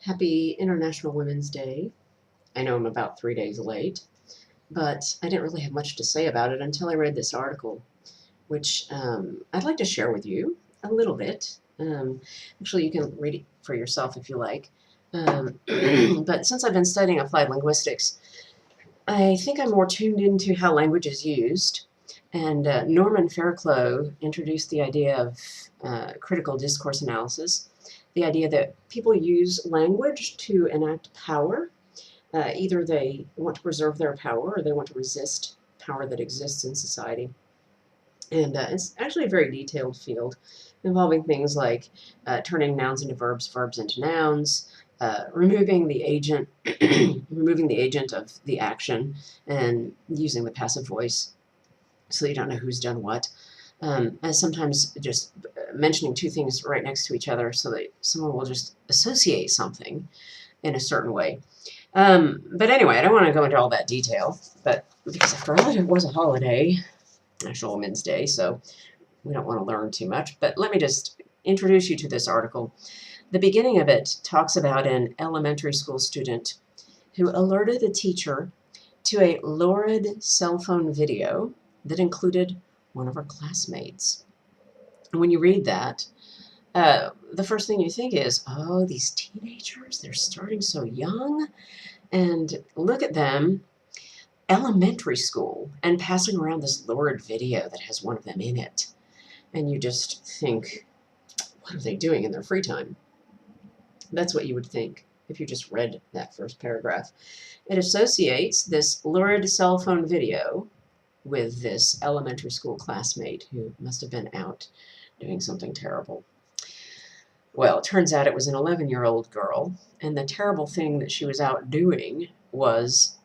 Happy International Women's Day. I know I'm about 3 days late, but I didn't really have much to say about it until I read this article, which I'd like to share with you a little bit. Actually, you can read it for yourself if you like. But since I've been studying applied linguistics, I think I'm more tuned into how language is used. And Norman Fairclough introduced the idea of critical discourse analysis, the idea that people use language to enact power. Either they want to preserve their power or they want to resist power that exists in society. And it's actually a very detailed field involving things like turning nouns into verbs, verbs into nouns, removing the agent, removing the agent of the action, and using the passive voice so you don't know who's done what. And sometimes just mentioning two things right next to each other so that someone will just associate something in a certain way. But anyway, I don't want to go into all that detail, but because after all, it was a holiday, National Women's Day, so we don't want to learn too much. But let me just introduce you to this article. The beginning of it talks about an elementary school student who alerted a teacher to a lurid cell phone video that included one of her classmates. And when you read that, the first thing you think is, oh, these teenagers, they're starting so young. And look at them, elementary school, and passing around this lurid video that has one of them in it. And you just think, what are they doing in their free time? That's what you would think if you just read that first paragraph. It associates this lurid cell phone video with this elementary school classmate who must have been out doing something terrible. Well, it turns out it was an 11-year-old girl, and the terrible thing that she was out doing was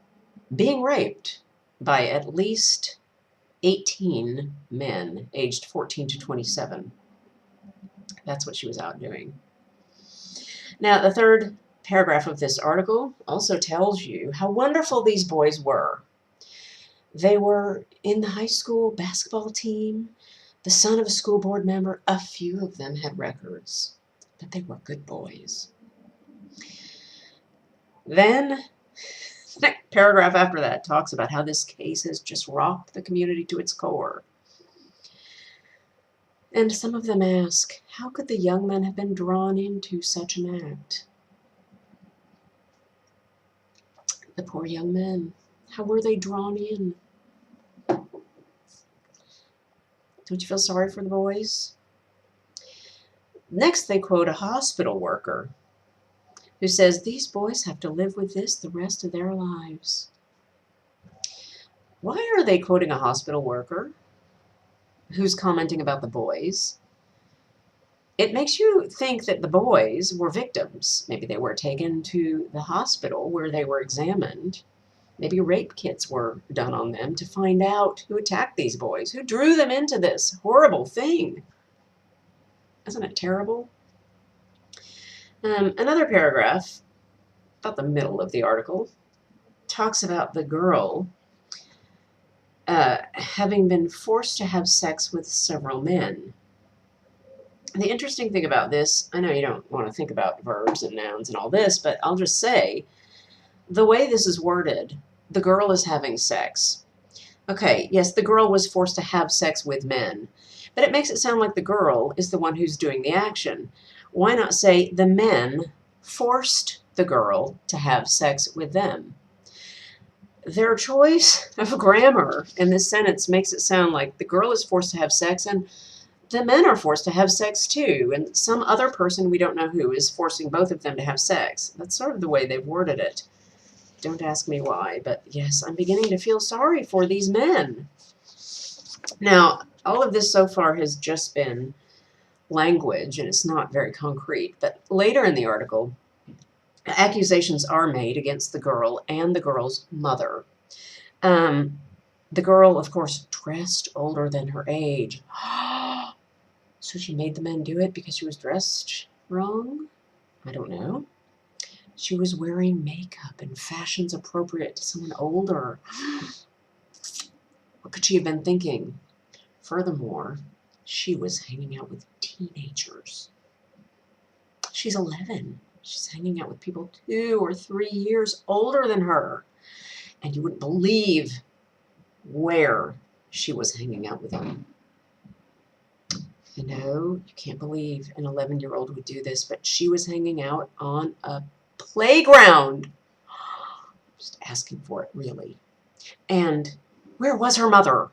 being raped by at least 18 men aged 14 to 27. That's what she was out doing. Now, the third paragraph of this article also tells you how wonderful these boys were. They were in the high school basketball team, the son of a school board member. A few of them had records, but they were good boys. Then, the paragraph after that talks about how this case has just rocked the community to its core. And some of them ask, how could the young men have been drawn into such an act? The poor young men, how were they drawn in? Don't you feel sorry for the boys? Next, they quote a hospital worker who says these boys have to live with this the rest of their lives. Why are they quoting a hospital worker who's commenting about the boys? It makes you think that the boys were victims. Maybe they were taken to the hospital where they were examined. Maybe rape kits were done on them to find out who attacked these boys, who drew them into this horrible thing. Isn't it terrible? Another paragraph, about the middle of the article, talks about the girl having been forced to have sex with several men. The interesting thing about this, I know you don't want to think about verbs and nouns and all this, but I'll just say, the way this is worded, the girl is having sex. Okay, yes, the girl was forced to have sex with men, but it makes it sound like the girl is the one who's doing the action. Why not say the men forced the girl to have sex with them? Their choice of grammar in this sentence makes it sound like the girl is forced to have sex and the men are forced to have sex too, and some other person we don't know who is forcing both of them to have sex. That's sort of the way they've worded it. Don't ask me why, but yes, I'm beginning to feel sorry for these men. Now, all of this so far has just been language, and it's not very concrete, but later in the article, accusations are made against the girl and the girl's mother. The girl, of course, dressed older than her age. So she made the men do it because she was dressed wrong? I don't know. She was wearing makeup and fashions appropriate to someone older. What could she have been thinking? Furthermore, she was hanging out with teenagers. She's 11. She's hanging out with people 2 or 3 years older than her. And you wouldn't believe where she was hanging out with them. You know, you can't believe an 11-year-old would do this, but she was hanging out on a playground. Just asking for it, really. And where was her mother?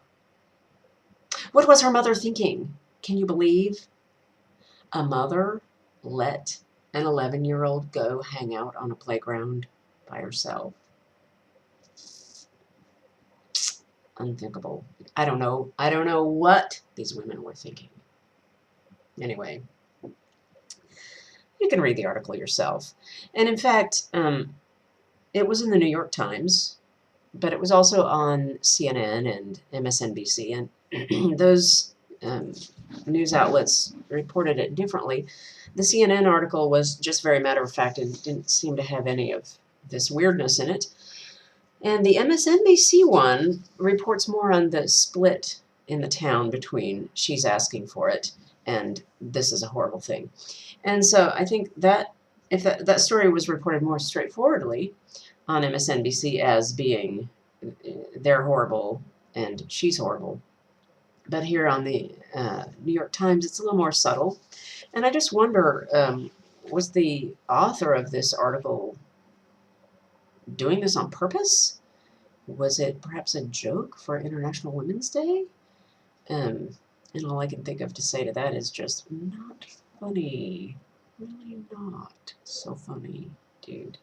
What was her mother thinking? Can you believe a mother let an 11-year-old go hang out on a playground by herself? Unthinkable. I don't know. I don't know what these women were thinking. Anyway, you can read the article yourself. And in fact, it was in the New York Times, but it was also on CNN and MSNBC, and those news outlets reported it differently. The CNN article was just very matter of fact and didn't seem to have any of this weirdness in it. And the MSNBC one reports more on the split in the town between she's asking for it and this is a horrible thing. And so I think that if that story was reported more straightforwardly on MSNBC as being they're horrible and she's horrible, but here on the New York Times, it's a little more subtle. And I just wonder, was the author of this article doing this on purpose? Was it perhaps a joke for International Women's Day? And all I can think of to say to that is just not funny. Really not so funny, dude.